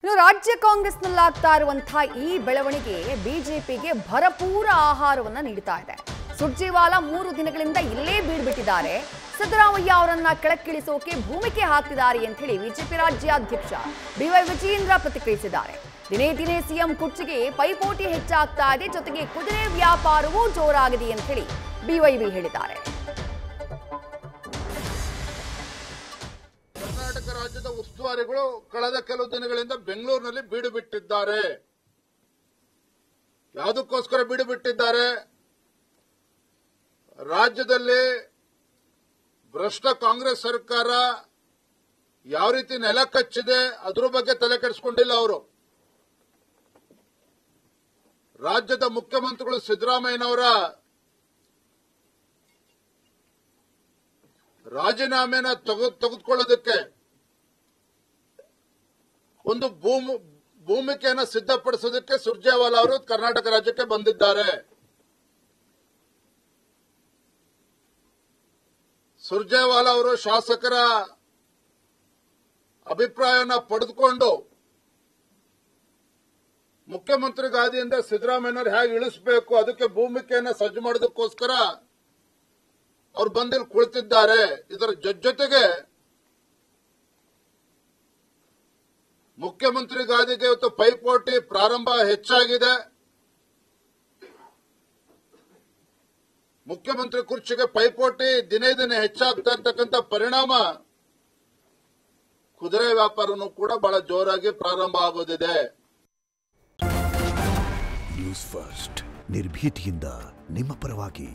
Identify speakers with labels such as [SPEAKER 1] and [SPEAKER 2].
[SPEAKER 1] ಇನ್ನು ರಾಜ್ಯ ಕಾಂಗ್ರೆಸ್ನಲ್ಲಾಗ್ತಾ ಇರುವಂತಹ ಈ ಬೆಳವಣಿಗೆ ಬಿಜೆಪಿಗೆ ಭರಪೂರ ಆಹಾರವನ್ನ ನೀಡ್ತಾ ಇದೆ. ಸುರ್ಜೇವಾಲಾ 3 ದಿನಗಳಿಂದ ಇಲ್ಲೇ ಬೀಡ್ಬಿಟ್ಟಿದ್ದಾರೆ. ಸಿದ್ದರಾಮಯ್ಯ ಅವರನ್ನ ಕೆಳಕ್ಕಿಳಿಸೋಕೆ ಭೂಮಿಕೆ ಹಾಕ್ತಿದ್ದಾರೆ ಅಂತ ಹೇಳಿ ಬಿಜೆಪಿ ರಾಜ್ಯಾಧ್ಯಕ್ಷ ಬಿವೈ ವಿಜಯೇಂದ್ರ ಪ್ರತಿಕ್ರಿಯಿಸಿದ್ದಾರೆ. ದಿನೇ ದಿನೇ ಸಿಎಂ ಕುರ್ಚಿಗೆ ಪೈಪೋಟಿ ಹೆಚ್ಚಾಗ್ತಾ ಇದೆ, ಜೊತೆಗೆ ಕುದುರೆ ವ್ಯಾಪಾರವೂ ಜೋರಾಗಿದೆ ಅಂತ ಹೇಳಿ ಬಿವೈವಿ ಹೇಳಿದ್ದಾರೆ.
[SPEAKER 2] ಕರ್ನಾಟಕ ರಾಜ್ಯದ ಉಸ್ತುವಾರಿಗಳು ಕಳೆದ ಕೆಲವು ದಿನಗಳಿಂದ ಬೆಂಗಳೂರಿನಲ್ಲಿ ಬೀಡು ಬಿಟ್ಟಿದ್ದಾರೆ. ಯಾವುದಕ್ಕೋಸ್ಕರ ಬೀಡು ಬಿಟ್ಟಿದ್ದಾರೆ? ರಾಜ್ಯದಲ್ಲಿ ಭ್ರಷ್ಟ ಕಾಂಗ್ರೆಸ್ ಸರ್ಕಾರ ಯಾವ ರೀತಿ ನೆಲ ಕಚ್ಚಿದೆ ಅದರ ಬಗ್ಗೆ ತಲೆ ಕೆಡಿಸಿಕೊಂಡಿಲ್ಲ. ಅವರು ರಾಜ್ಯದ ಮುಖ್ಯಮಂತ್ರಿಗಳು ಸಿದ್ದರಾಮಯ್ಯನವರ ರಾಜೀನಾಮೆನ ತೆಗೆದುಕೊಳ್ಳೋದಕ್ಕೆ ಒಂದು ಭೂಮಿಕೆಯನ್ನು ಸಿದ್ಧಪಡಿಸೋದಕ್ಕೆ ಸುರ್ಜೇವಾಲಾ ಅವರು ಕರ್ನಾಟಕ ರಾಜ್ಯಕ್ಕೆ ಬಂದಿದ್ದಾರೆ. ಸುರ್ಜೇವಾಲಾ ಅವರು ಶಾಸಕರ ಅಭಿಪ್ರಾಯವನ್ನು ಪಡೆದುಕೊಂಡು ಮುಖ್ಯಮಂತ್ರಿ ಗಾದಿಯಿಂದ ಸಿದ್ದರಾಮಯ್ಯನವರು ಹೇಗೆ ಇಳಿಸಬೇಕು ಅದಕ್ಕೆ ಭೂಮಿಕೆಯನ್ನು ಸಜ್ಜು ಮಾಡೋದಕ್ಕೋಸ್ಕರ ಅವ್ರು ಬಂದಿಲ್ಲಿ ಕುಳಿತಿದ್ದಾರೆ. ಇದರ ಜೊತೆಗೆ ಮುಖ್ಯಮಂತ್ರಿ ಗಾದಿಗೆ ಇವತ್ತು ಪೈಪೋಟಿ ಪ್ರಾರಂಭ ಹೆಚ್ಚಾಗಿದೆ. ಮುಖ್ಯಮಂತ್ರಿ ಕುರ್ಚಿಗೆ ಪೈಪೋಟಿ ದಿನೇ ದಿನೇ ಹೆಚ್ಚಾಗ್ತಾ ಇರ್ತಕ್ಕಂಥ ಪರಿಣಾಮ ಕುದುರೆ ವ್ಯಾಪಾರನೂ ಕೂಡ ಬಹಳ ಜೋರಾಗಿ ಪ್ರಾರಂಭ ಆಗೋದಿದೆ.
[SPEAKER 3] ನ್ಯೂಸ್ ಫಸ್ಟ್ ನಿರ್ಭೀತಿಯಿಂದ ನಿಮ್ಮ ಪರವಾಗಿ.